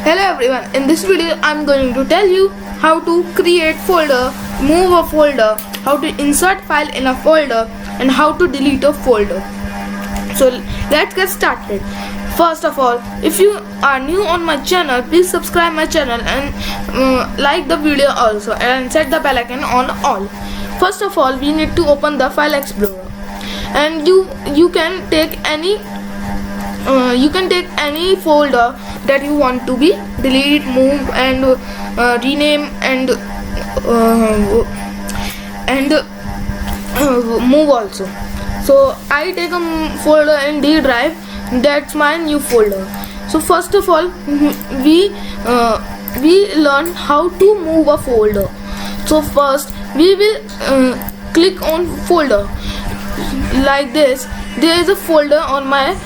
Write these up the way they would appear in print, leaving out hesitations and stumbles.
Hello everyone, in this video I'm going to tell you how to create folder, move a folder, how to insert file in a folder and how to delete a folder. So let's get started. First of all, if you are new on my channel, please subscribe my channel and like the video also and set the bell icon on all. First of all, we need to open the file explorer and you can take any folder that you want to be delete, move and rename and move also. So I take a folder in D drive, that's my new folder. So first of all, we learn how to move a folder. So first we will click on folder like this. There is a folder on my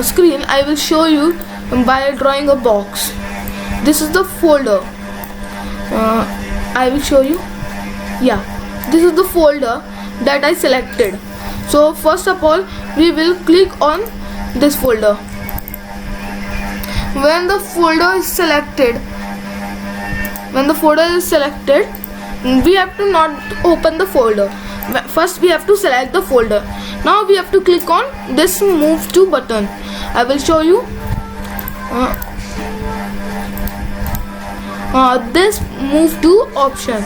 screen. I will show you by drawing a box. This is the folder. I will show you. Yeah, this is the folder that I selected. So first of all, we will click on this folder. When the folder is selected, we have to not open the folder. First we have to select the folder. Now we have to click on this move to button. I will show you this move to option.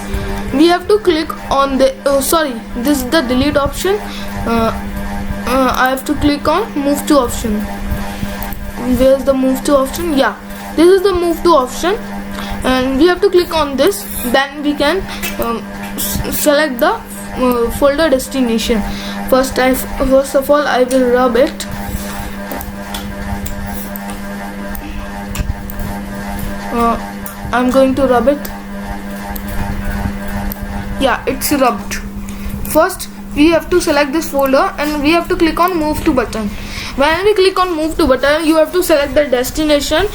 We have to click on the this is the delete option. I have to click on move to option. Where is the move to option? Yeah, this is the move to option and we have to click on this. Then we can select the folder destination. First of all, I will rub it. I'm going to rub it. Yeah, it's rubbed. First we have to select this folder and we have to click on move to button. When we click on move to button, you have to select the destination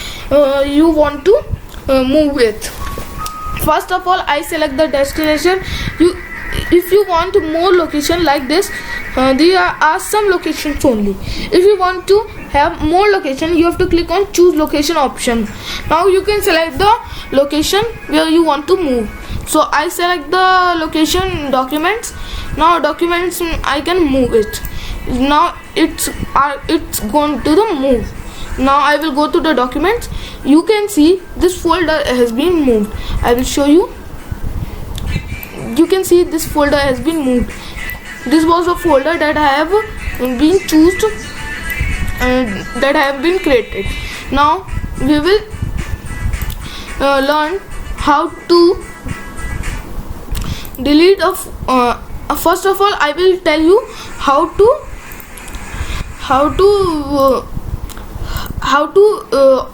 you want to move with. First of all, I select the destination. If you want more location like this, there are some locations only. If you want to have more location, you have to click on choose location option. Now you can select the location where you want to move. So I select the location documents. Now documents, I can move it. Now it's going to the move. Now I will go to the documents. You can see this folder has been moved. I will show you. You can see this folder has been moved. This was a folder that I have been chosen and that I have been created. Now we will learn how to delete first of all, I will tell you how to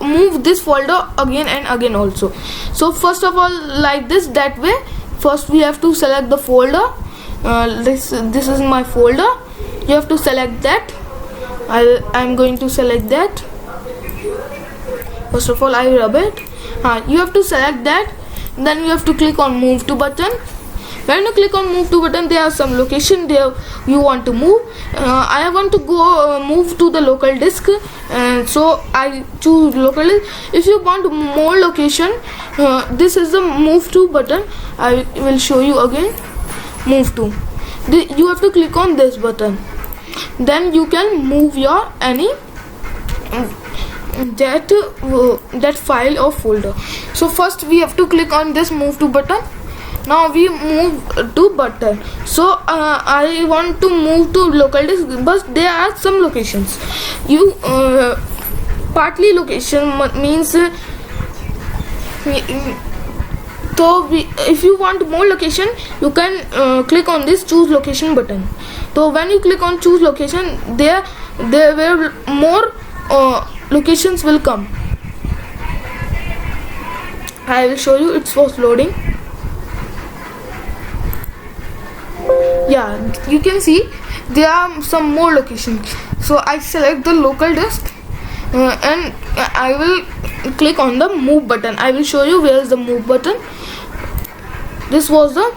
move this folder again and again also. So first of all, like this, that way. First we have to select the folder. This is my folder. You have to select that. I'm going to select that. First of all, I rub it. You have to select that. Then you have to click on move to button. When you click on move to button, there are some location there you want to move. I want to go move to the local disk, so I choose local disk. If you want more location, this is the move to button. I will show you again. Move to. You have to click on this button. Then you can move your any that file or folder. So first we have to click on this move to button. Now we move to button. So I want to move to local disk, but there are some locations. Partly location means if you want more location, you can click on this choose location button. So when you click on choose location, there will more locations will come. I will show you. It's was loading. Yeah, you can see there are some more locations. So I select the local disk and I will click on the move button. I will show you where is the move button. This was the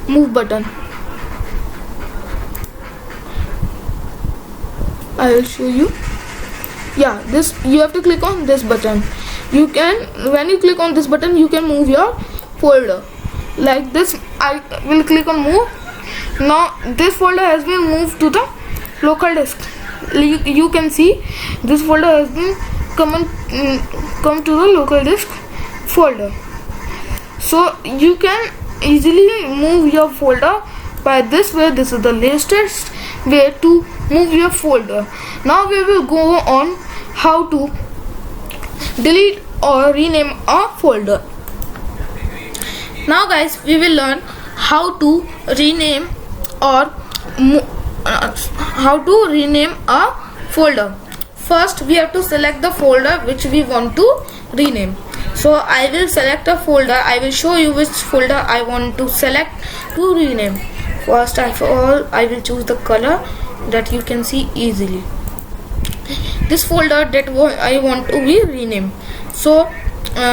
move button. I will show you. Yeah, this you have to click on this button. you can, when you click on this button, you can move your folder like this. I will click on move. Now this folder has been moved to the local disk. You can see this folder has been come to the local disk folder. So you can easily move your folder by this way. This is the latest way to move your folder. Now we will go on how to delete or rename a folder. Now guys, we will learn how to rename or how to rename a folder. First we have to select the folder which we want to rename. So I will select a folder. I will show you which folder I want to select to rename. First of all, I will choose the color that you can see easily. This folder that I want to be renamed. So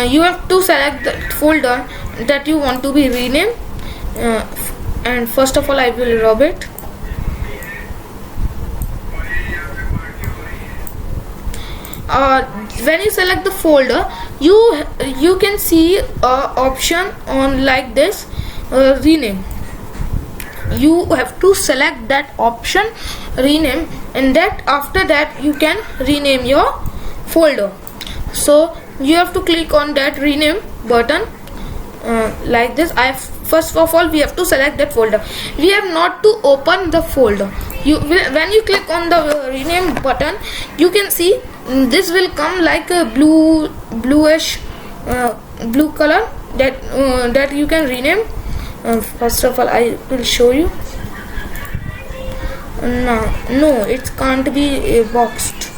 you have to select the folder that you want to be renamed, and first of all I will rub it. When you select the folder, you can see option on like this, rename. You have to select that option, rename, and that after that you can rename your folder. So you have to click on that rename button like this. First of all we have to select that folder. We have not to open the folder. When you click on the rename button, you can see this will come like a bluish blue color that you can rename. First of all I will show you. No, it can't be boxed.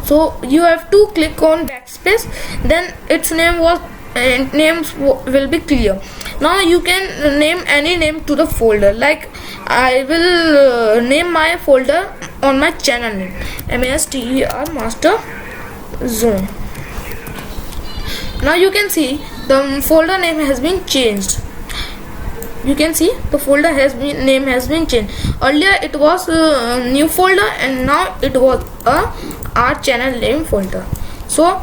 So you have to click on backspace, then its names will be clear. Now you can name any name to the folder. Like I will name my folder on my channel name, MASTER Master Zone. Now you can see the folder name has been changed. You can see the folder name has been changed. Earlier it was a new folder and now it was our channel name folder. So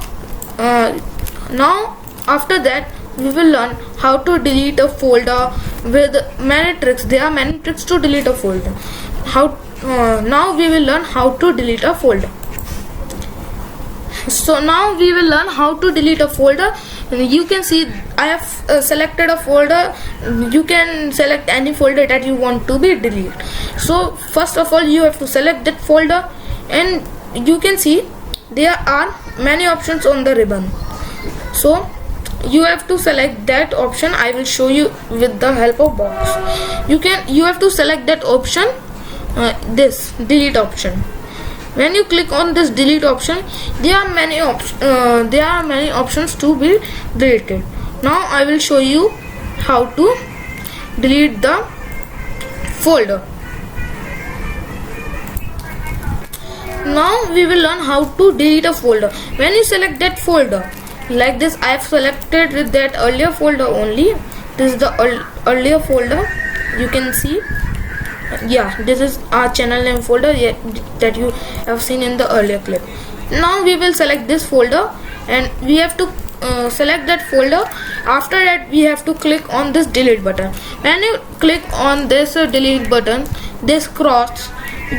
now after that we will learn how to delete a folder with many tricks. There are many tricks to delete a folder. Now we will learn how to delete a folder. So now we will learn how to delete a folder. You can see I have selected a folder. You can select any folder that you want to be deleted. So first of all you have to select that folder, and you can see there are many options on the ribbon. So you have to select that option. I will show you with the help of box. You have to select that option, this delete option. When you click on this delete option, there are many options to be deleted. Now I will show you how to delete the folder. Now we will learn how to delete a folder. When you select that folder like this, I have selected that earlier folder only. This is the earlier folder. You can see, yeah, this is our channel name folder that you have seen in the earlier clip. Now we will select this folder and we have to select that folder. After that we have to click on this delete button. When you click on this delete button, this cross,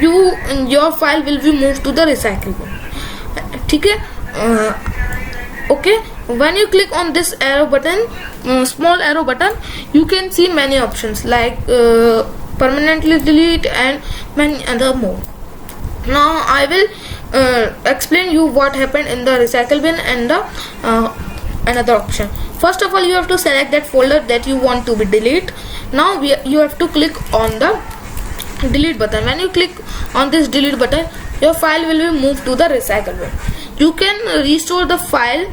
your file will be moved to the recycle bin. Okay, when you click on this arrow button, small arrow button, you can see many options like permanently delete and many other more. Now I will explain you what happened in the recycle bin and the another option. First of all, you have to select that folder that you want to be delete. Now you have to click on the delete button. When you click on this delete button, your file will be moved to the recycle bin. You can restore the file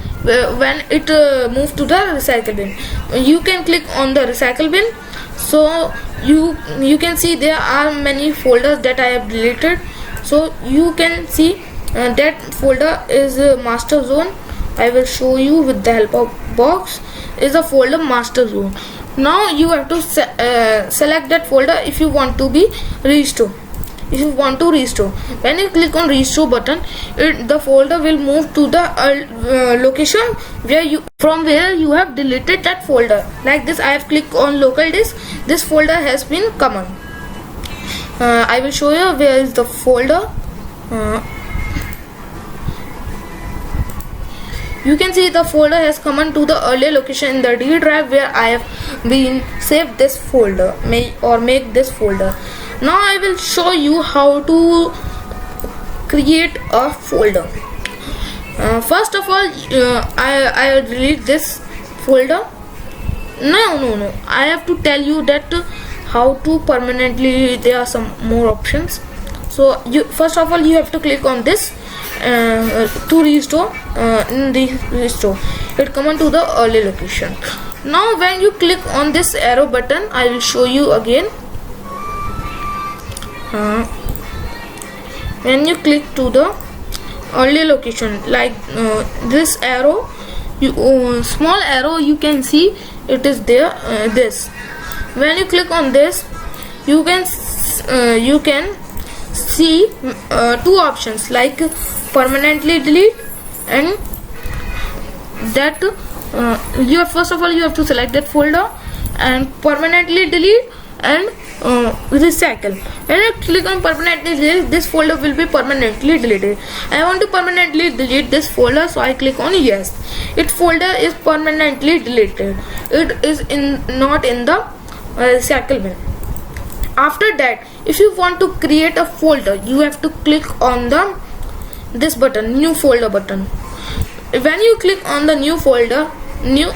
when it moves to the recycle bin. You can click on the recycle bin. So you can see there are many folders that I have deleted. So you can see that folder is master zone. I will show you with the help of box. Is a folder master zone. Now you have to select that folder if you want to be restored. if you want to restore. When you click on restore button, the folder will move to the location from where you have deleted that folder. Like this, I have clicked on local disk. This folder has been common. I will show you where is the folder. You can see the folder has come to the earlier location in the D drive where I have been saved this folder, make this folder. Now I will show you how to create a folder. First of all, I will delete this folder. No, I have to tell you that how to permanently. There are some more options. So first of all you have to click on this to restore. In the restore, it come to the early location. Now when you click on this arrow button, I will show you again. When you click to the early location, like this arrow, small arrow, you can see it is there. This, when you click on this, you can see two options like permanently delete and that first of all you have to select that folder and permanently delete and recycle. When you click on permanently delete, this folder will be permanently deleted. I want to permanently delete this folder, so I click on yes. Its folder is permanently deleted. It is not in the recycle bin. After that, if you want to create a folder, you have to click on this button, new folder button. When you click on the new folder, your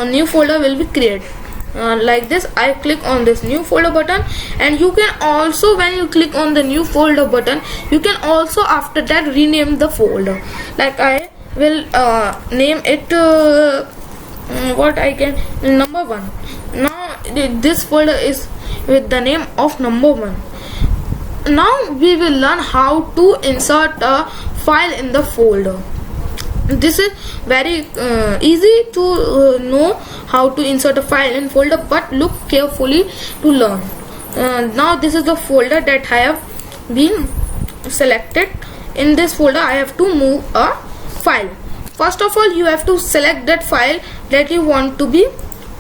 new folder will be created. Like this, I click on this new folder button, and you can also, when you click on the new folder button, you can also after that rename the folder. Like I will name it what I can, number 1. Now this folder is with the name of number 1. Now we will learn how to insert a file in the folder. This is very easy to know how to insert a file in folder, but look carefully to learn. Now this is the folder that I have been selected. In this folder I have to move a file. First of all, you have to select that file that you want to be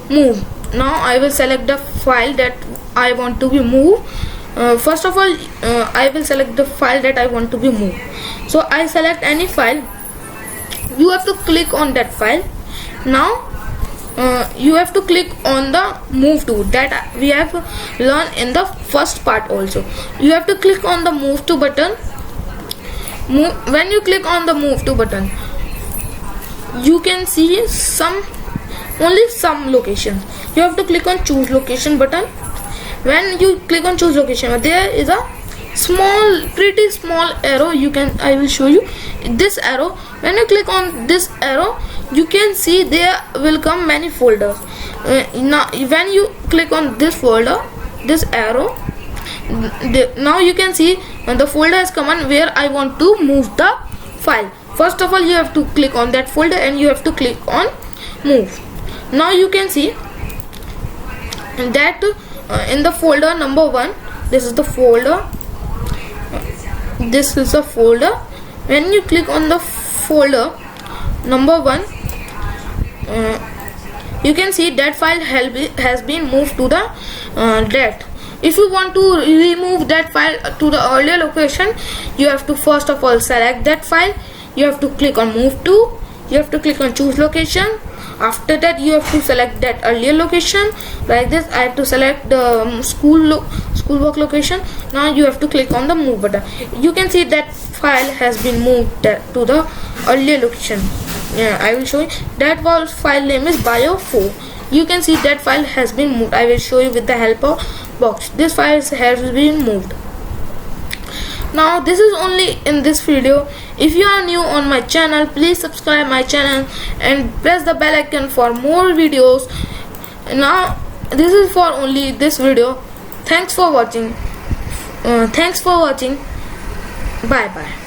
moved. Now I will select the file that I want to be moved. First of all, I will select the file that I want to be moved. So I select any file. You have to click on that file. Now you have to click on the move to, that we have learned in the first part also. You have to click on the move to button. When you click on the move to button, you can see only some locations. You have to click on choose location button. When you click on choose location, there is a pretty small arrow. I will show you this arrow. When you click on this arrow, you can see there will come many folders. Now when you click on this folder, this arrow, now you can see the folder has come on where I want to move the file. First of all, you have to click on that folder and you have to click on move. Now you can see that in the folder number 1, this is the folder. This is the folder. When you click on the folder number 1, you can see that file has been moved to the that. If you want to remove that file to the earlier location, you have to first of all select that file. You have to click on move to. You have to click on choose location. After that, you have to select that earlier location. Like this, I have to select the schoolwork location. Now you have to click on the move button. You can see that file has been moved to the earlier location. I will show you. That file name is bio4. You can see that file has been moved. I will show you with the help of box. This file has been moved. Now this is only in this video. If you are new on my channel, please subscribe my channel and press the bell icon for more videos. Now this is for only this video. Thanks for watching. Bye bye.